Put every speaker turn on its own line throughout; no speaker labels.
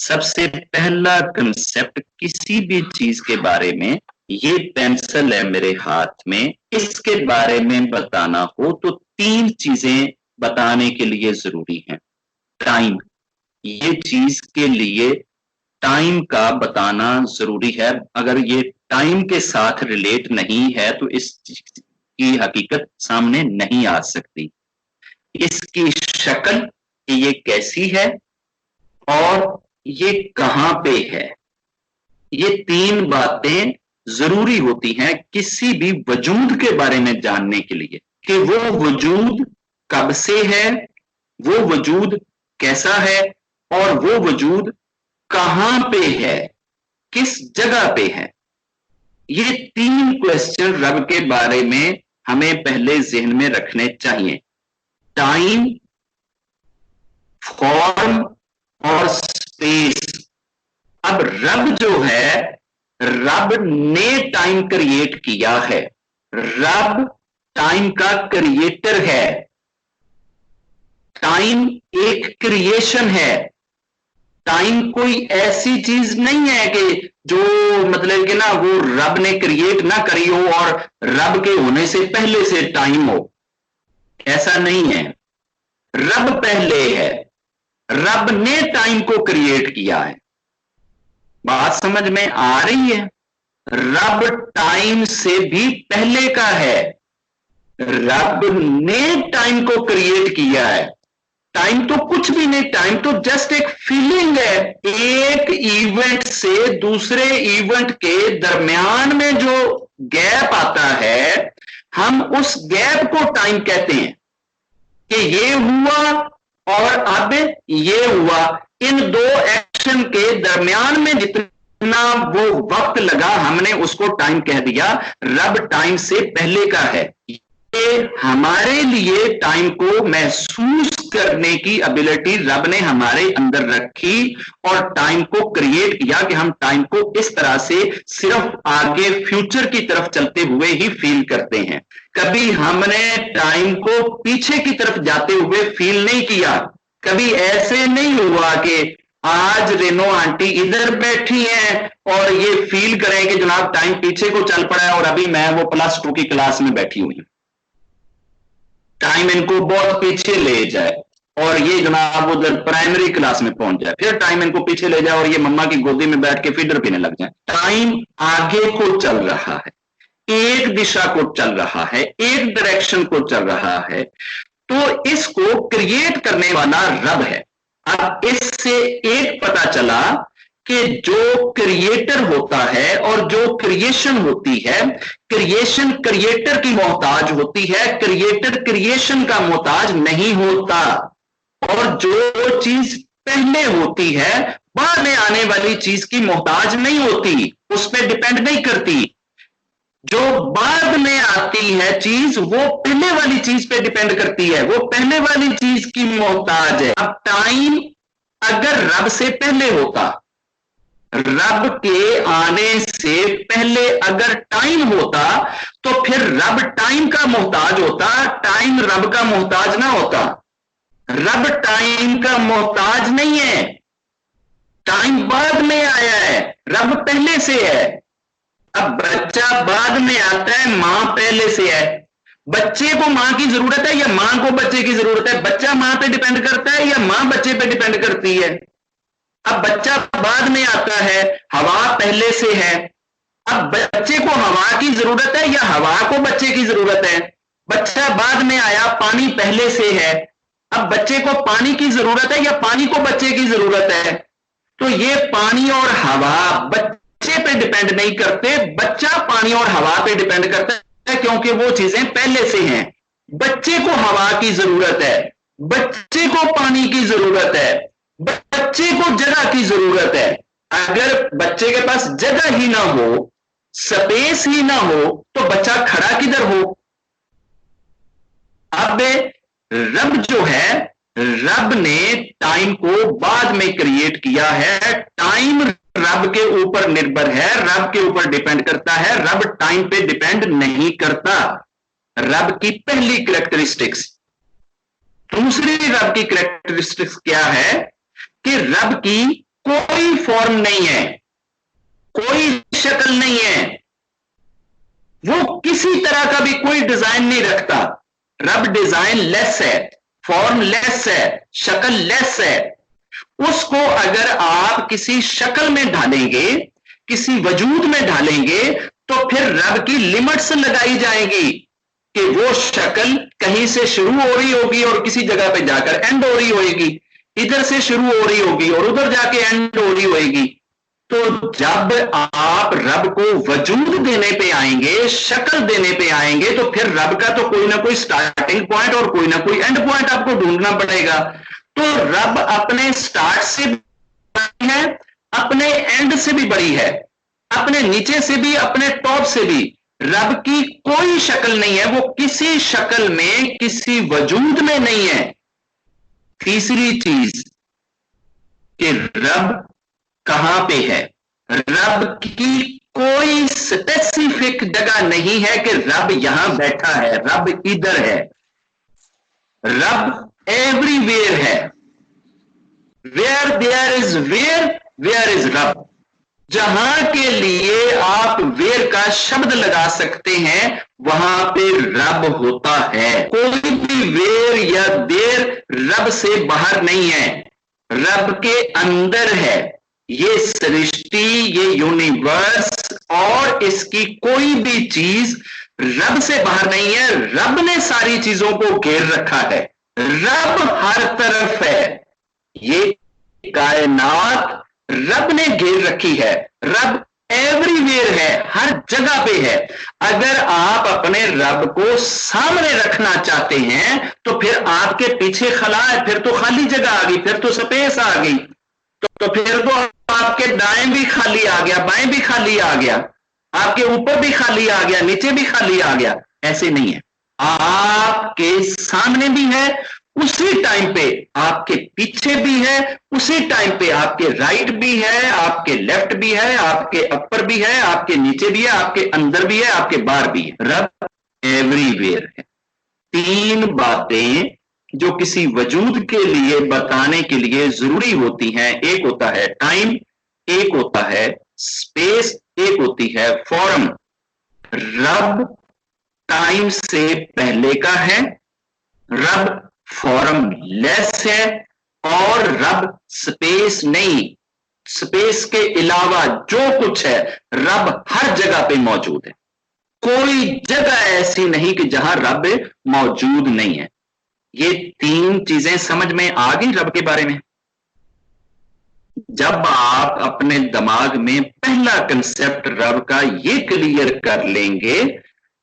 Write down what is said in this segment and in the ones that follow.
सबसे पहला कंसेप्ट किसी भी चीज के बारे में, ये पेंसिल है मेरे हाथ में, इसके बारे में बताना हो तो 3 चीजें बताने के लिए जरूरी है। टाइम, ये चीज के लिए टाइम का बताना जरूरी है। अगर ये टाइम के साथ रिलेट नहीं है तो इस चीज की हकीकत सामने नहीं आ सकती। इसकी शक्ल कि ये कैसी है और ये कहां पे है, ये 3 बातें जरूरी होती हैं किसी भी वजूद के बारे में जानने के लिए, कि वो वजूद कब से है, वो वजूद कैसा है और वो वजूद कहां पे है, किस जगह पे है। ये 3 क्वेश्चन रब के बारे में हमें पहले जहन में रखने चाहिए। टाइम, फॉर्म और स्पेस। अब रब जो है, रब ने टाइम क्रिएट किया है, रब टाइम का क्रिएटर है। टाइम एक क्रिएशन है। टाइम कोई ऐसी चीज नहीं है कि जो मतलब कि ना वो रब ने क्रिएट ना करी हो और रब के होने से पहले से टाइम हो, ऐसा नहीं है। रब पहले है, रब ने टाइम को क्रिएट किया है। बात समझ में आ रही है? रब टाइम से भी पहले का है, रब ने टाइम को क्रिएट किया है। टाइम तो कुछ भी नहीं, टाइम तो जस्ट एक फीलिंग है। एक इवेंट से दूसरे इवेंट के दरमियान में जो गैप आता है, हम उस गैप को टाइम कहते हैं कि ये हुआ और अब ये हुआ। इन 2 एक्शन के दरमियान में जितना वो वक्त लगा, हमने उसको टाइम कह दिया। रब टाइम से पहले का है। हमारे लिए टाइम को महसूस करने की एबिलिटी रब ने हमारे अंदर रखी और टाइम को क्रिएट किया कि हम टाइम को इस तरह से सिर्फ आगे फ्यूचर की तरफ चलते हुए ही फील करते हैं। कभी हमने टाइम को पीछे की तरफ जाते हुए फील नहीं किया। कभी ऐसे नहीं हुआ कि आज रेनो आंटी इधर बैठी हैं और ये फील करें कि जनाब टाइम पीछे को चल पड़ा है और अभी मैं वो +2 की क्लास में बैठी हुई हूं। टाइम इनको बहुत पीछे ले जाए और ये जनाब उधर प्राइमरी क्लास में पहुंच जाए, फिर टाइम इनको पीछे ले जाए और ये मम्मा की गोदी में बैठ के फीडर पीने लग जाए। टाइम आगे को चल रहा है, एक दिशा को चल रहा है, एक डायरेक्शन को चल रहा है। तो इसको क्रिएट करने वाला रब है। अब इससे एक पता चला कि जो क्रिएटर होता है और जो क्रिएशन होती है, क्रिएशन क्रिएटर की मोहताज होती है, क्रिएटर क्रिएशन का मोहताज नहीं होता। और जो चीज पहले होती है बाद में आने वाली चीज की मोहताज नहीं होती, उस पर डिपेंड नहीं करती। जो बाद में आती है चीज वो पहले वाली चीज पे डिपेंड करती है, वो पहले वाली चीज की मोहताज है। अब टाइम अगर रब से पहले होता, रब के आने से पहले अगर टाइम होता तो फिर रब टाइम का मोहताज होता, टाइम रब का मोहताज ना होता। रब टाइम का मोहताज नहीं है, टाइम बाद में आया है, रब पहले से है। अब बच्चा बाद में आता है, मां पहले से है। बच्चे को मां की जरूरत है या मां को बच्चे की जरूरत है? बच्चा मां पे डिपेंड करता है या मां बच्चे पे डिपेंड करती है? अब बच्चा बाद में आता है, हवा पहले से है। अब बच्चे को हवा की जरूरत है या हवा को बच्चे की जरूरत है? बच्चा बाद में आया, पानी पहले से है। अब बच्चे को पानी की जरूरत है या पानी को बच्चे की जरूरत है? तो ये पानी और हवा बच्चे पे डिपेंड नहीं करते, बच्चा पानी और हवा पे डिपेंड करता है, क्योंकि वो चीजें पहले से हैं। बच्चे को हवा की जरूरत है, बच्चे को पानी की जरूरत है, बच्चे को जगह की जरूरत है। अगर बच्चे के पास जगह ही ना हो, स्पेस ही ना हो, तो बच्चा खड़ा किधर हो? अब रब जो है, रब ने टाइम को बाद में क्रिएट किया है। टाइम रब के ऊपर निर्भर है, रब के ऊपर डिपेंड करता है, रब टाइम पे डिपेंड नहीं करता। रब की पहली कैरेक्टरिस्टिक्स। दूसरी रब की कैरेक्टरिस्टिक्स क्या है कि रब की कोई फॉर्म नहीं है, कोई शक्ल नहीं है, वो किसी तरह का भी कोई डिजाइन नहीं रखता। रब डिजाइन लेस है, फॉर्म लेस है, शक्ल लेस है। उसको अगर आप किसी शक्ल में ढालेंगे, किसी वजूद में ढालेंगे, तो फिर रब की लिमिट्स लगाई जाएंगी कि वो शक्ल कहीं से शुरू हो रही होगी और किसी जगह पे जाकर एंड हो रही होगी, इधर से शुरू हो रही होगी और उधर जाके एंड हो रही होगी। तो जब आप रब को वजूद देने पे आएंगे, शक्ल देने पे आएंगे, तो फिर रब का तो कोई ना कोई स्टार्टिंग पॉइंट और कोई ना कोई एंड पॉइंट आपको ढूंढना पड़ेगा। तो रब अपने स्टार्ट से बड़ी है, अपने एंड से भी बड़ी है, अपने नीचे से भी, अपने टॉप से भी। रब की कोई शक्ल नहीं है, वो किसी शक्ल में, किसी वजूद में नहीं है। तीसरी चीज कि रब कहां पे है। रब की कोई स्पेसिफिक जगह नहीं है कि रब यहां बैठा है, रब इधर है। रब एवरीवेयर है। Where there is where is Rab. जहां के लिए आप वेयर का शब्द लगा सकते हैं, वहां पे रब होता है। कोई भी वेयर या देर रब से बाहर नहीं है, रब के अंदर है। ये सृष्टि, ये यूनिवर्स और इसकी कोई भी चीज रब से बाहर नहीं है। रब ने सारी चीजों को घेर रखा है। रब हर तरफ है। ये कायनात रब ने घेर रखी है। रब एवरीवेयर है, हर जगह पे है। अगर आप अपने रब को सामने रखना चाहते हैं, तो फिर आपके पीछे खला है, फिर तो खाली जगह आ गई, फिर तो स्पेस आ गई। तो फिर तो आपके दाएं भी खाली आ गया, बाएं भी खाली आ गया, आपके ऊपर भी खाली आ गया, नीचे भी खाली आ गया। ऐसे नहीं है, आपके सामने भी है, उसी टाइम पे आपके पीछे भी है, उसी टाइम पे आपके राइट भी है, आपके लेफ्ट भी है, आपके अपर भी है, आपके नीचे भी है, आपके अंदर भी है, आपके बाहर भी है। रब एवरीवेयर है। तीन बातें जो किसी वजूद के लिए बताने के लिए जरूरी होती हैं। एक होता है टाइम, एक होता है स्पेस, एक होती है फॉर्म। रब टाइम से पहले का है, रब फॉर्म लेस है, और रब स्पेस नहीं, स्पेस के अलावा जो कुछ है, रब हर जगह पे मौजूद है। कोई जगह ऐसी नहीं कि जहां रब मौजूद नहीं है। ये तीन चीजें समझ में आ गई रब के बारे में। जब आप अपने दिमाग में पहला कंसेप्ट रब का ये क्लियर कर लेंगे,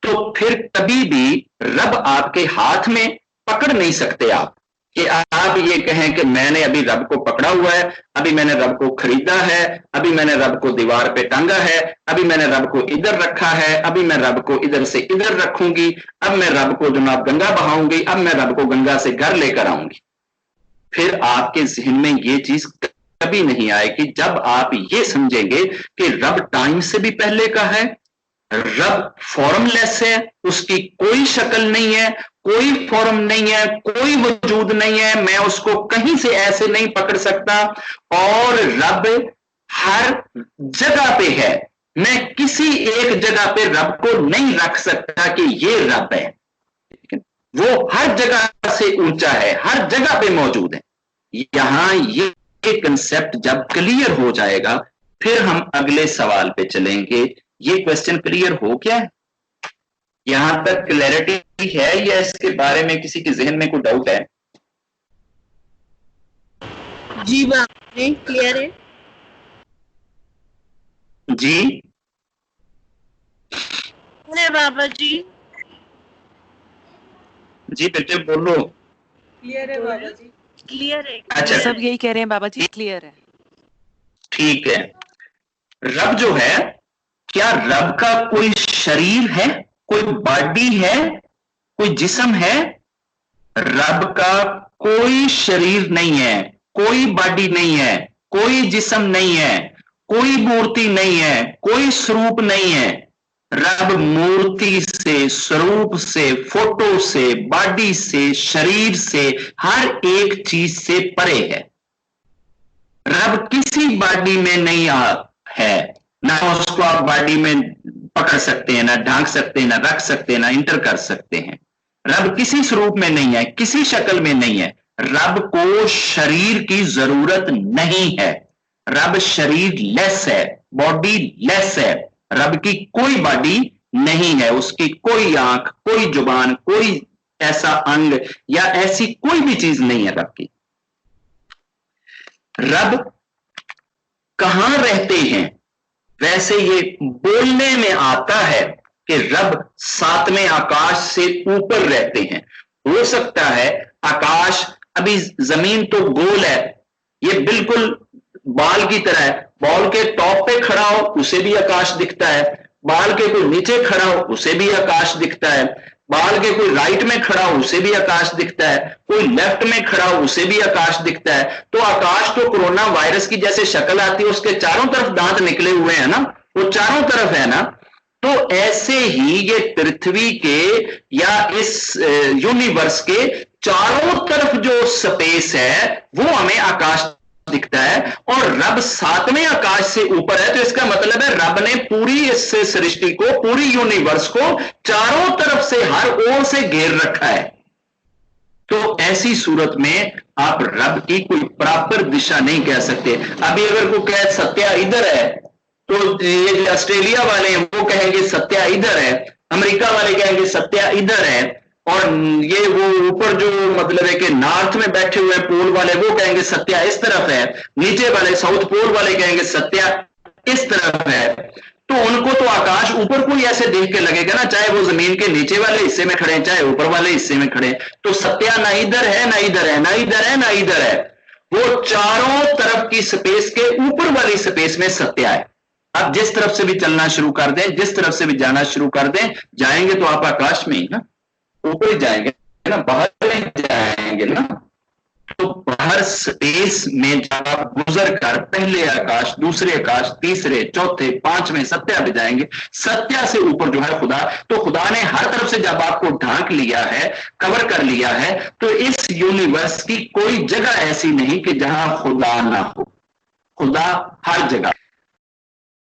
तो फिर कभी भी रब आपके हाथ में पकड़ नहीं सकते आप, कि आप ये कहें कि मैंने अभी रब को पकड़ा हुआ है, अभी मैंने रब को खरीदा है, अभी मैंने रब को दीवार पे टांगा है, अभी मैंने रब को इधर रखा है, अभी मैं रब को इधर से इधर रखूंगी, अब मैं रब को जनाब गंगा बहाऊंगी, अब मैं रब को गंगा से घर लेकर आऊंगी। फिर आपके जहन में ये चीज कभी नहीं आएगी जब आप ये समझेंगे कि रब टाइम से भी पहले का है, रब फॉर्मलेस है, उसकी कोई शक्ल नहीं है, कोई फॉर्म नहीं है, कोई वजूद नहीं है, मैं उसको कहीं से ऐसे नहीं पकड़ सकता, और रब हर जगह पे है। मैं किसी एक जगह पे रब को नहीं रख सकता कि ये रब है। वो हर जगह से ऊंचा है, हर जगह पे मौजूद है। यहां ये कंसेप्ट जब क्लियर हो जाएगा, फिर हम अगले सवाल पे चलेंगे। ये क्वेश्चन क्लियर हो गया है? यहां तक क्लैरिटी है या इसके बारे में किसी के जहन में कोई डाउट है?
जी बाबा क्लियर है
जी।
अरे बाबा जी
जी बेटे बोलो।
क्लियर है बाबा जी, क्लियर है।
अच्छा,
सब यही कह रहे हैं बाबा जी, क्लियर है।
ठीक है। रब जो है, क्या रब का कोई शरीर है, कोई बॉडी है, कोई जिस्म है? रब का कोई शरीर नहीं है, कोई बॉडी नहीं है, कोई जिस्म नहीं है, कोई मूर्ति नहीं है, कोई स्वरूप नहीं है। रब मूर्ति से, स्वरूप से, फोटो से, बॉडी से, शरीर से, हर एक चीज से परे है। रब किसी बॉडी में नहीं है, ना उसको आप बॉडी में पकड़ सकते हैं, ना ढांक सकते हैं, ना रख सकते हैं, ना इंटर कर सकते हैं। रब किसी स्वरूप में नहीं है, किसी शक्ल में नहीं है। रब को शरीर की जरूरत नहीं है। रब शरीर लेस है, बॉडी लेस है। रब की कोई बॉडी नहीं है, उसकी कोई आंख, कोई जुबान, कोई ऐसा अंग या ऐसी कोई भी चीज नहीं है रब की। रब कहां रहते हैं? वैसे ये बोलने में आता है कि रब सातवें आकाश से ऊपर रहते हैं। हो सकता है आकाश, अभी जमीन तो गोल है, ये बिल्कुल बाल की तरह है। बॉल के टॉप पे खड़ा हो उसे भी आकाश दिखता है, बाल के कोई नीचे खड़ा हो उसे भी आकाश दिखता है, बाल के कोई राइट में खड़ा हो उसे भी आकाश दिखता है, कोई लेफ्ट में खड़ा हो उसे भी आकाश दिखता है। तो आकाश तो कोरोना वायरस की जैसे शक्ल आती है, उसके चारों तरफ दांत निकले हुए हैं ना, वो चारों तरफ है ना। तो ऐसे ही ये पृथ्वी के या इस यूनिवर्स के चारों तरफ जो स्पेस है वो हमें आकाश दिखता है। और रब सातवें आकाश से ऊपर है, तो इसका मतलब है रब ने पूरी इस सृष्टि को, पूरी यूनिवर्स को चारों तरफ से, हर ओर से घेर रखा है। तो ऐसी सूरत में आप रब की कोई प्रॉपर दिशा नहीं कह सकते। अभी अगर कोई कहे सत्या इधर है, तो ये जो ऑस्ट्रेलिया वाले हैं वो कहेंगे सत्या इधर है, अमेरिका वाले कहेंगे सत्या इधर है, और ये वो ऊपर जो मतलब है कि नॉर्थ में बैठे हुए पोल वाले वो कहेंगे सत्या इस तरफ है, नीचे वाले साउथ पोल वाले कहेंगे सत्या इस तरफ है। तो उनको तो आकाश ऊपर कोई ऐसे देख के लगेगा ना, चाहे वो जमीन के नीचे वाले हिस्से में खड़े हैं, चाहे ऊपर वाले हिस्से में खड़े हैं, तो सत्या ना इधर है ना इधर है, ना इधर है ना इधर है। वो चारों तरफ की स्पेस के ऊपर वाली स्पेस में सत्या है। आप जिस तरफ से भी चलना शुरू कर दें, जिस तरफ से भी जाना शुरू कर दें, जाएंगे तो आप आकाश में ही ना, ऊपर ही जाएंगे ना, बाहर नहीं जाएंगे ना। तो हर स्पेस में जब आप गुजर कर पहले आकाश, दूसरे आकाश, तीसरे, चौथे, पांचवें, सत्या पे जाएंगे, सत्या से ऊपर जो है खुदा। तो खुदा ने हर तरफ से जब आपको ढांक लिया है, कवर कर लिया है, तो इस यूनिवर्स की कोई जगह ऐसी नहीं कि जहां खुदा ना हो। खुदा हर जगह।